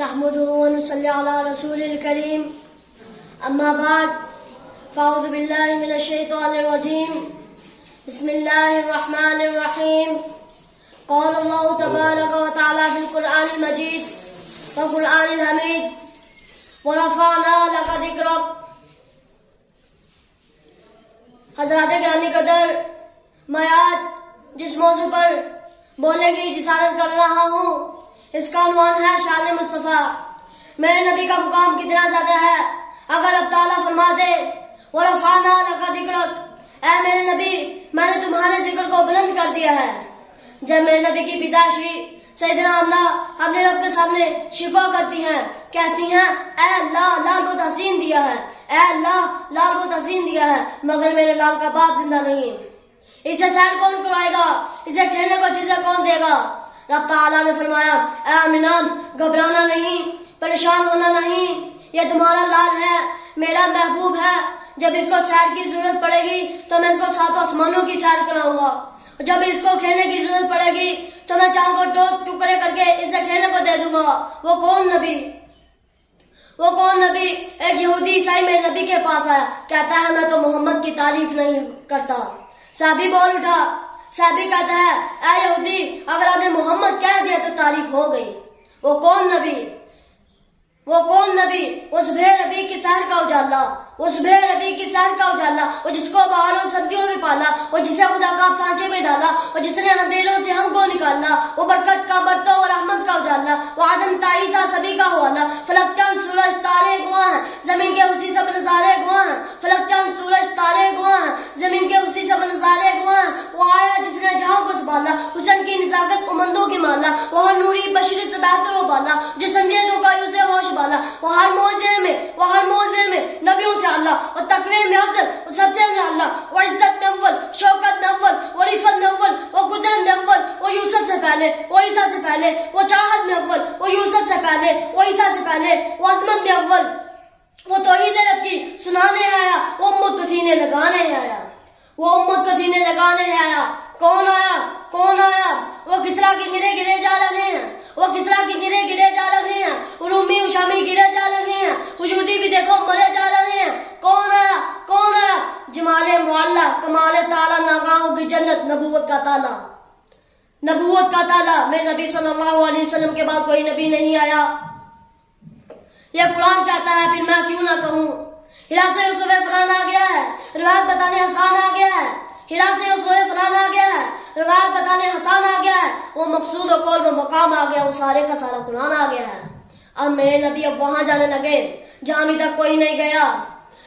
نحمده ونصلي على رسول الكريم أما بعد فأعوذ بالله من الشيطان الرجيم بسم الله الرحمن الرحيم قال الله تبارك وتعالى في القرآن المجيد والقرآن الحميد ورفعنا لك ذكرك. حضرات گرامی قدر، میں آج جس موضوع پر بولنے کی جسارت کر رہا ہوں اس کا عنوان ہے شان مصطفیٰ. میرے نبی کا مقام کتنا زیادہ ہے اگر اب تعالیٰ فرما دے وَرَفَعْنَا لَكَ ذِكْرَكَ، اے میرے نبی میں نے تمہارے ذکر کو بلند کر دیا ہے. جب میرے نبی کی پیدائش ہوئی سیدنا آمنہ اپنے رب کے سامنے شکوہ کرتی ہیں، کہتی ہیں اے اللہ لال کو تحسین دیا ہے، اے اللہ لال کو تحسین دیا ہے، مگر میرے لال کا باپ زندہ نہیں. اسے سیر کون کروائے گا، اسے کھیلنے کو چیزیں کون دے گا؟ رب تعالیٰ نے فرمایا اے آمنہ گھبرانا نہیں، پریشان ہونا نہیں، یہ تمہارا لال ہے، میرا محبوب ہے. جب اس کو سیر کی ضرورت پڑے گی تو میں اس کو ساتوں آسمانوں کی سیر کراؤں گا. جب اس کو کھیلنے کی ضرورت پڑے گی تو میں چاند کو دو ٹکڑے کر کے اسے کھیلنے کو دے دوں گا. وہ کون نبی؟ ایک یہودی عیسائی میرے نبی کے پاس آیا، کہتا ہے میں تو محمد کی تعریف نہیں کرتا. صحابی بول اٹھا، صحابی کہتا ہے اے یہودی اگر آپ نے محمد کہہ دیا تو تعریف ہو گئی. وہ کون نبی؟ وہ زبیر نبی کی سحر کا اجالا، وہ جس کو بہاروں سردیوں میں پالا، وہ جسے خدا کا سانچے میں ڈالا، وہ جس نے اندھیروں سے ہم کو نکالا، وہ برکت کا برتو اور رحمت کا اجالا، وہ آدم تا عیسیٰ سبھی کا حوالہ. فلک چند سورج تارے گواہ ہیں، زمین کے اسی سب نظارے گواہ ہیں. فلک چند سورج تارے گواہ ہیں، زمین کے اسی سب نظارے گواہ ہیں. وہ آیا جس نے جہاں کو سنبھالا، حسن کی نزاکت امندوں کی مالا، وہ ہر نوری بشری سے بہتر و بالا، جو سمجھے تو کا اسے ہوش بالا. وہ ہر موضع میں نبیوں سے اللہ، اور تقوی میں افضل، وہ سب سے اللہ، وہ عزت میں اول، شوکت میں اول، وہ رفت میں اول، وہ قدرت میں اول، وہ یوسف سے پہلے، وہ عیسیٰ سے پہلے، وہ چاہت میں اول، وہ یوسف سے پہلے، وہ عیسیٰ سے پہلے، وہ عظمت میں اول، وہ توحید رب کی سنانے آیا، وہ امت کو سینے لگانے آیا. کون آیا؟ وہ کسرا کے گرے جا رہے ہیں، رومی و شامی گرے جا رہے ہیں، وجودی بھی دیکھو مرے جا رہے ہیں. کون آیا؟ جمال معلّہ، کمال تعالیٰ، ناگاہوں کی جنت، نبوت کا تالا. میں نبی صلی اللہ علیہ وسلم کے بعد کوئی نبی نہیں آیا. یہ قرآن کہتا ہے، پھر میں کیوں نہ کہوں. ہرا سے یوسف فرعون آ گیا ہے، روایت بتانے حسان آ گیا ہے. وہ مقصود و قول و مقام آ گیا، وہ سارے کا سارا قرآن آ گیا ہے. اب میرے نبی اب وہاں جانے لگے جہاں ابھی تک کوئی نہیں گیا.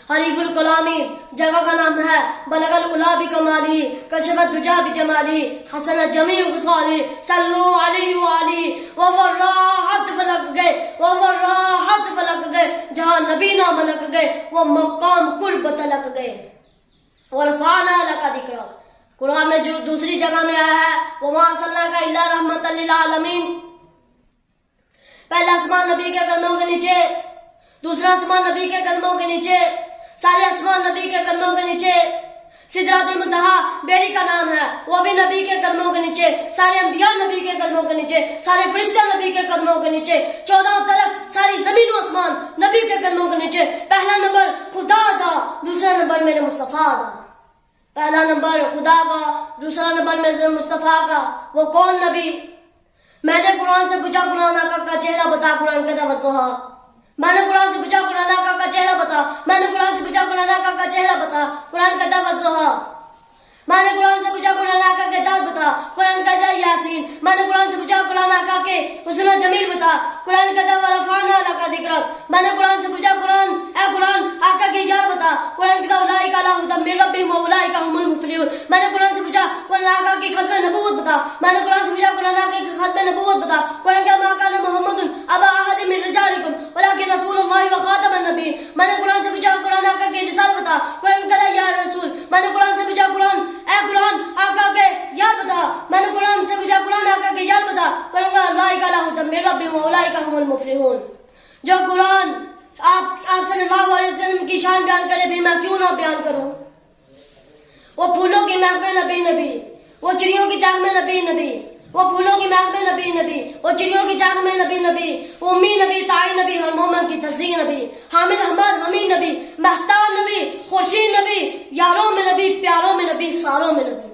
حریف الکلامی جگہ کا نام ہے، بلغ العلا بکمالی، کشف الدجا بجمالی، حسن جمیع خصالی، صلو علیہ وآلہ. وہ راحت فلک گئے جہاں نبی نہ ملک گئے، وہ مقام قرب تلک گئے. وَرَفَعْنَا لَكَ ذِكْرَكَ قرآن میں جو دوسری جگہ میں آیا ہے وَمَا أَرْسَلْنَاكَ إِلَّا رَحْمَةً لِلْعَالَمِينَ. پہلا آسمان نبی کے قدموں کے نیچے، دوسرا آسمان نبی کے قدموں کے نیچے، سارے آسمان نبی کے قدموں کے نیچے. سدرۃ المنتہا بیری کا نام ہے، وہ بھی نبی کے قدموں کے نیچے. سارے انبیاء نبی کے قدموں کے نیچے، سارے فرشتے نبی کے قدموں کے نیچے. 14 طرف ساری زمین و آسمان نبی کے قدموں کے نیچے. پہلا نمبر خدا کا، دوسرا نمبر میرے مصطفیٰ کا. پہلا نمبر خدا کا، دوسرا نمبر میرے مصطفیٰ کا. وہ کون نبی؟ میں نے قرآن سے پوچھا قرآن آقا کا چہرہ بتا، قرآن کہتا وضحیٰ. میں نے قرآن سے پوچھا قرآن آقا کا چہرہ بتا، قرآن کہتا وضحیٰ. میں نے قرآن سے پوچھا قرآن آقا کے ذات بتا، قرآن کہتا یاسین. میں نے قرآن سے پوچھا قرآن آقا کے حسن و جمیل بتا، قرآن کہتا وَرَفَعْنَا لَكَ ذِكْرَكَ. میں نے قرآن سے پوچھا قرآن آقا کے یار بتا، قرآن کہتا اولئک علی ھدی من ربہم واولئک ھم المفلحون. میں نے قرآن سے پوچھا قرآن آقا کی ختم نبوت بتا، میں نے قرآن سے پوچھا قرآن آقا کی ختم نبوت بتا. قرآن کہتا ما کان محمد ابا احد من رجالکم ولکن رسول اللہ وخاتم النبیین. میں نے قرآن سے پوچھا قرآن آقا کی رسالت بتا، قرآن کہتا یا رسول. میں نے قرآن سے پوچھا قرآن آقا کے یار بتا، میں نے قرآن سے پوچھا قرآن آقا کے یار بتا، قرآن کہتا اولئک علی ھدی من ربہم واولئک ھم المفلحون. جو قرآن آپ صلی اللہ علیہ وسلم کی شان بیان کرے، پھر میں کیوں نہ بیان کروں. وہ پھولوں کی محک میں نبی، وہ چڑیوں کی چاہ میں نبی، وہ پھولوں کی محک میں نبی نبی، وہ چڑیوں کی چاند میں نبی نبی، وہ امی نبی، تائی نبی، ہر مومن کی تصدیق نبی، حامد حماد حمید نبی، مہتاب نبی، خورشید نبی، یاروں میں نبی، پیاروں میں نبی، ساروں میں نبی،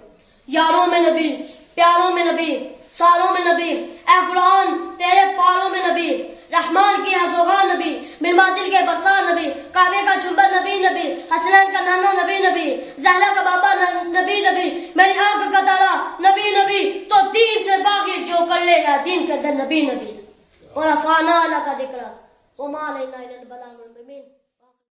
یاروں میں نبی، پیاروں میں نبی، ساروں میں نبی، اے قرآن تیرے پاروں میں نبی، رحمان کی ہزوغا نبی، مرما دل کے برسا نبی، کعبے کا چنبر نبی نبی، حسنین کا نانا نبی نبی، زہرا کا بابا نبی نبی، میری آنکھ کا تارا نبی نبی، تو دین سے باغی جو کر لے گا دین کے اندر نبی نبی، اور افانا کا ذکر وما علینا الا البلاغ المبین۔